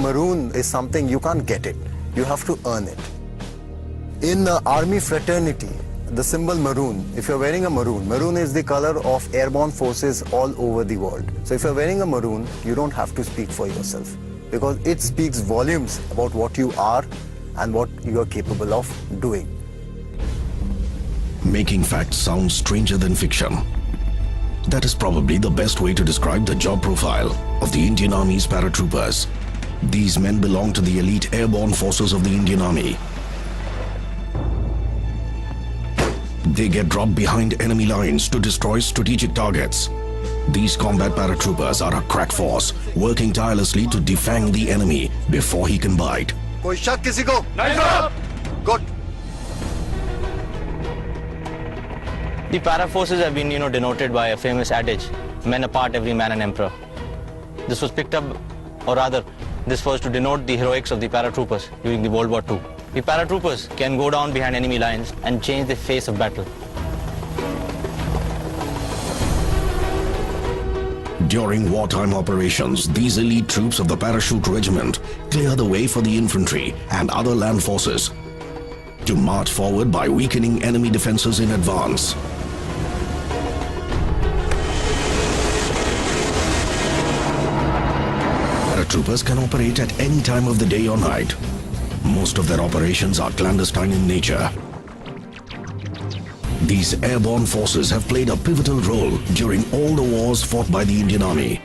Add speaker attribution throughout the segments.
Speaker 1: maroon is something you can't get it. You have to earn it. In the army fraternity, the symbol maroon, if you're wearing a maroon, maroon is the color of airborne forces all over the world. So if you're wearing a maroon, you don't have to speak for yourself, because it speaks volumes about what you are and what you are capable of doing.
Speaker 2: Making facts sound stranger than fiction. That is probably the best way to describe the job profile of the Indian Army's paratroopers. These men belong to the elite airborne forces of the Indian Army. They get dropped behind enemy lines to destroy strategic targets. These combat paratroopers are a crack force, working tirelessly to defang the enemy before he can bite.
Speaker 1: Koi shak kisi ko? Nahi sir. Good.
Speaker 3: The para forces have been, denoted by a famous adage, men apart, every man an emperor. This was picked up, or rather, this was to denote the heroics of the paratroopers during the World War II. The paratroopers can go down behind enemy lines and change the face of battle.
Speaker 2: During wartime operations, these elite troops of the Parachute Regiment clear the way for the infantry and other land forces to march forward by weakening enemy defenses in advance. Paratroopers can operate at any time of the day or night. Most of their operations are clandestine in nature. These airborne forces have played a pivotal role during all the wars fought by the Indian Army.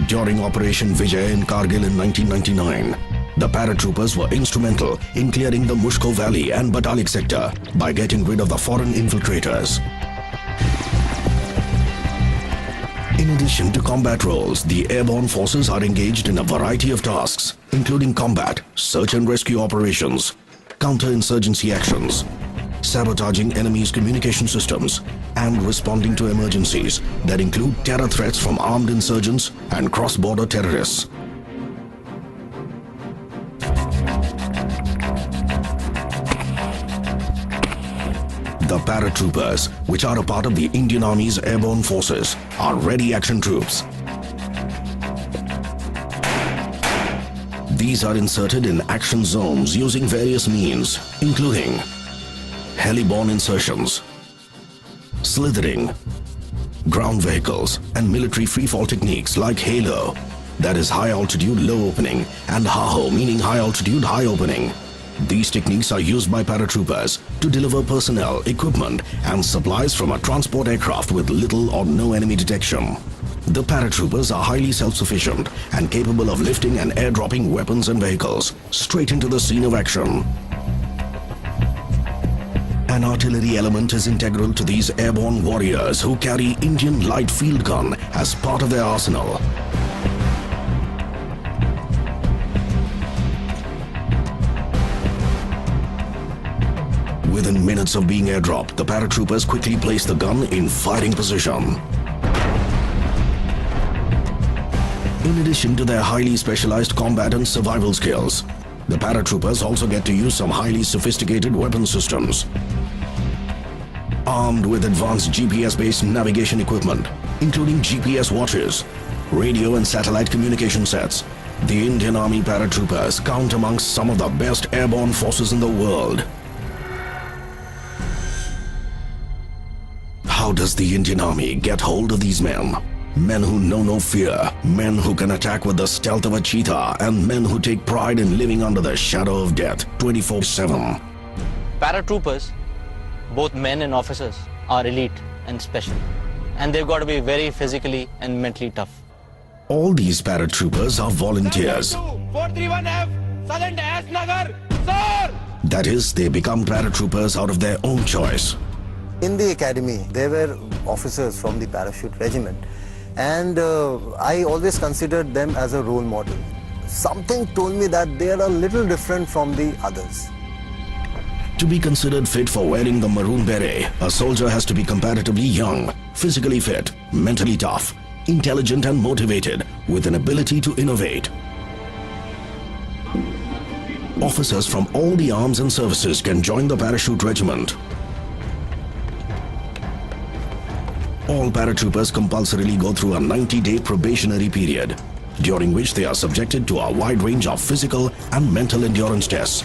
Speaker 2: During Operation Vijay in Kargil in 1999, the paratroopers were instrumental in clearing the Mushko Valley and Batalik sector by getting rid of the foreign infiltrators. In addition to combat roles, the airborne forces are engaged in a variety of tasks, including combat, search and rescue operations, counter-insurgency actions, sabotaging enemy's communication systems, and responding to emergencies that include terror threats from armed insurgents and cross-border terrorists. The paratroopers, which are a part of the Indian Army's airborne forces, are ready action troops. These are inserted in action zones using various means, including heli-borne insertions, slithering, ground vehicles, and military freefall techniques like HALO, that is high altitude low opening, and HAHO, meaning high altitude high opening. These techniques are used by paratroopers to deliver personnel, equipment, and supplies from a transport aircraft with little or no enemy detection. The paratroopers are highly self-sufficient and capable of lifting and airdropping weapons and vehicles straight into the scene of action. An artillery element is integral to these airborne warriors who carry Indian light field gun as part of their arsenal. Within minutes of being airdropped, the paratroopers quickly place the gun in firing position. In addition to their highly specialized combat and survival skills, the paratroopers also get to use some highly sophisticated weapon systems. Armed with advanced GPS-based navigation equipment, including GPS watches, radio and satellite communication sets, the Indian Army paratroopers count amongst some of the best airborne forces in the world. How does the Indian Army get hold of these men? Men who know no fear, men who can attack with the stealth of a cheetah, and men who take pride in living under the shadow of death 24/7.
Speaker 3: Paratroopers, both men and officers, are elite and special. And they've got to be very physically and mentally tough.
Speaker 2: All these paratroopers are volunteers.
Speaker 4: 431F, Southern Dash Nagar, sir!
Speaker 2: That is, they become paratroopers out of their own choice.
Speaker 1: In the academy, there were officers from the Parachute Regiment, and I always considered them as a role model. Something told me that they are a little different from the others.
Speaker 2: To be considered fit for wearing the maroon beret, a soldier has to be comparatively young, physically fit, mentally tough, intelligent and motivated, with an ability to innovate. Officers from all the arms and services can join the Parachute Regiment. All paratroopers compulsorily go through a 90-day probationary period, during which they are subjected to a wide range of physical and mental endurance tests.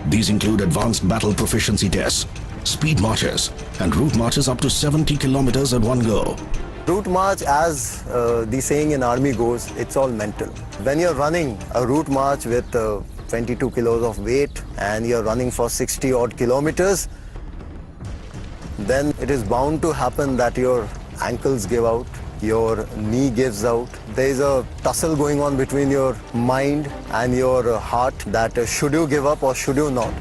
Speaker 2: These include advanced battle proficiency tests, speed marches, and route marches up to 70 kilometers at one go.
Speaker 1: Route march, as the saying in army goes, it's all mental. When you're running a route march with 22 kilos of weight and you're running for 60 odd kilometers, then it is bound to happen that your ankles give out, your knee gives out. There is a tussle going on between your mind and your heart that should you give up or should you not.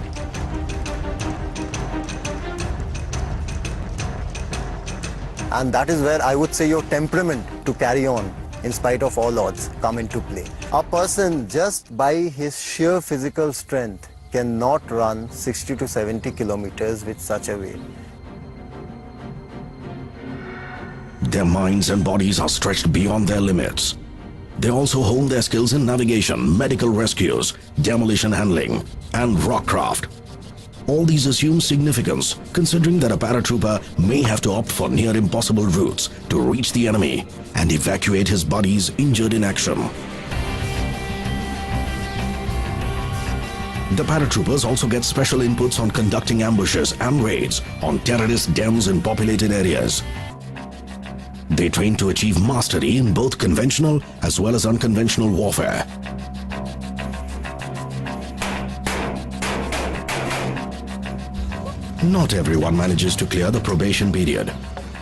Speaker 1: And that is where I would say your temperament to carry on in spite of all odds come into play. A person just by his sheer physical strength cannot run 60 to 70 kilometers with such a weight.
Speaker 2: Their minds and bodies are stretched beyond their limits. They also hone their skills in navigation, medical rescues, demolition handling, and rockcraft. All these assume significance, considering that a paratrooper may have to opt for near impossible routes to reach the enemy and evacuate his buddies injured in action. The paratroopers also get special inputs on conducting ambushes and raids on terrorist dens in populated areas. They train to achieve mastery in both conventional as well as unconventional warfare. Not everyone manages to clear the probation period.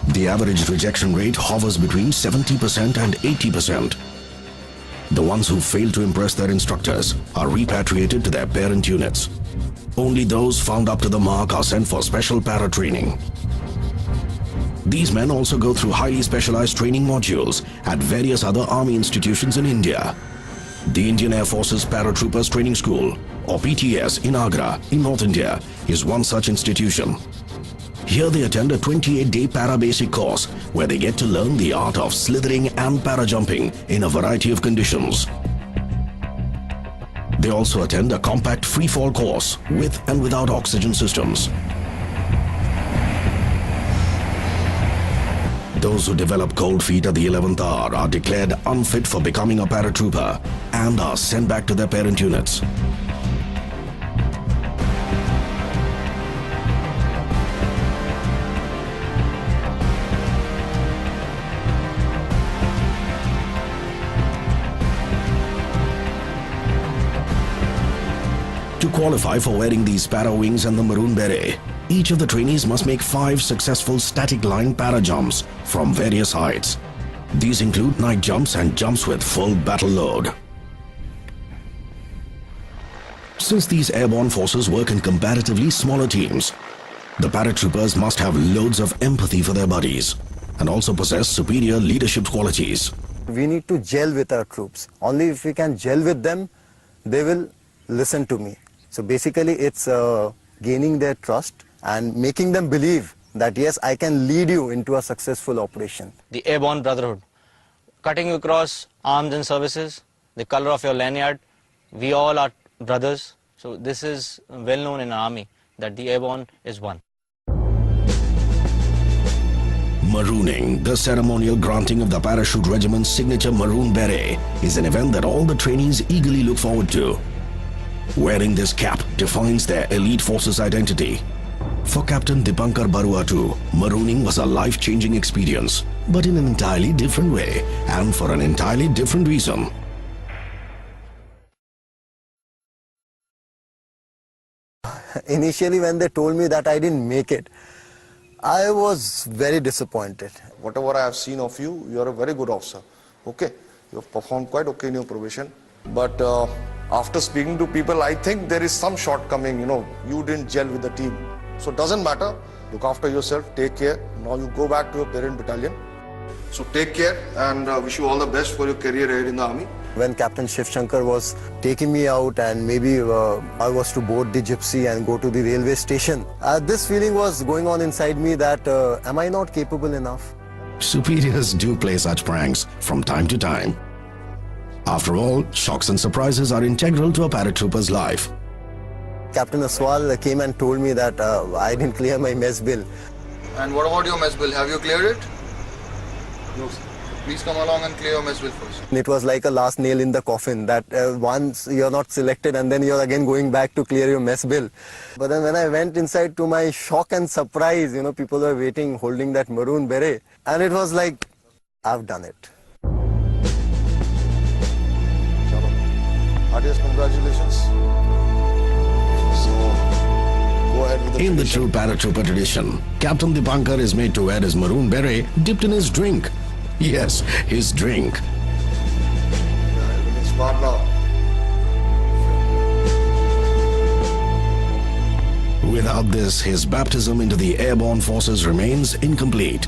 Speaker 2: The average rejection rate hovers between 70% and 80%. The ones who fail to impress their instructors are repatriated to their parent units. Only those found up to the mark are sent for special para-training. These men also go through highly specialized training modules at various other army institutions in India. The Indian Air Force's Paratroopers Training School, or PTS, in Agra, in North India, is one such institution. Here they attend a 28-day para-basic course where they get to learn the art of slithering and para-jumping in a variety of conditions. They also attend a compact free-fall course with and without oxygen systems. Those who develop cold feet at the 11th hour are declared unfit for becoming a paratrooper and are sent back to their parent units. To qualify for wearing these para wings and the maroon beret, each of the trainees must make 5 successful static line para jumps from various heights. These include night jumps and jumps with full battle load. Since these airborne forces work in comparatively smaller teams, the paratroopers must have loads of empathy for their buddies and also possess superior leadership qualities.
Speaker 1: We need to gel with our troops. Only if we can gel with them, they will listen to me. So basically it's gaining their trust and making them believe that yes, I can lead you into a successful operation.
Speaker 3: The airborne brotherhood, cutting across arms and services, the color of your lanyard, we all are brothers. So this is well known in our army that the airborne is one.
Speaker 2: Marooning, the ceremonial granting of the parachute regiment's signature maroon beret, is an event that all the trainees eagerly look forward to. Wearing this cap defines their elite force's identity. For Captain Dipankar Barua too, marooning was a life-changing experience, but in an entirely different way and for an entirely different reason.
Speaker 1: Initially when they told me that I didn't make it, I was very disappointed.
Speaker 5: Whatever I have seen of you, you are a very good officer. Okay, you have performed quite okay in your probation. But after speaking to people, I think there is some shortcoming, you didn't gel with the team. So it doesn't matter. Look after yourself, take care. Now you go back to your parent battalion. So take care and wish you all the best for your career ahead in the army.
Speaker 1: When Captain Shiv Shankar was taking me out and maybe I was to board the gypsy and go to the railway station, this feeling was going on inside me that am I not capable enough?
Speaker 2: Superiors do play such pranks from time to time. After all, shocks and surprises are integral to a paratrooper's life.
Speaker 1: Captain Aswal came and told me that I didn't clear my mess bill.
Speaker 5: And what about your mess bill? Have you cleared it?
Speaker 6: No, sir. Please come along and clear your mess bill first.
Speaker 1: It was like a last nail in the coffin that once you're not selected and then you're again going back to clear your mess bill. But then when I went inside, to my shock and surprise, people were waiting holding that maroon beret, and it was like, I've done it.
Speaker 5: Chalo. Adios, congratulations. So, go ahead with the
Speaker 2: In the
Speaker 5: tradition.
Speaker 2: true paratrooper tradition, Captain Dipankar is made to wear his maroon beret dipped in his drink. Yes, his drink.
Speaker 5: Everything's smart now.
Speaker 2: Without this, his baptism into the airborne forces remains incomplete.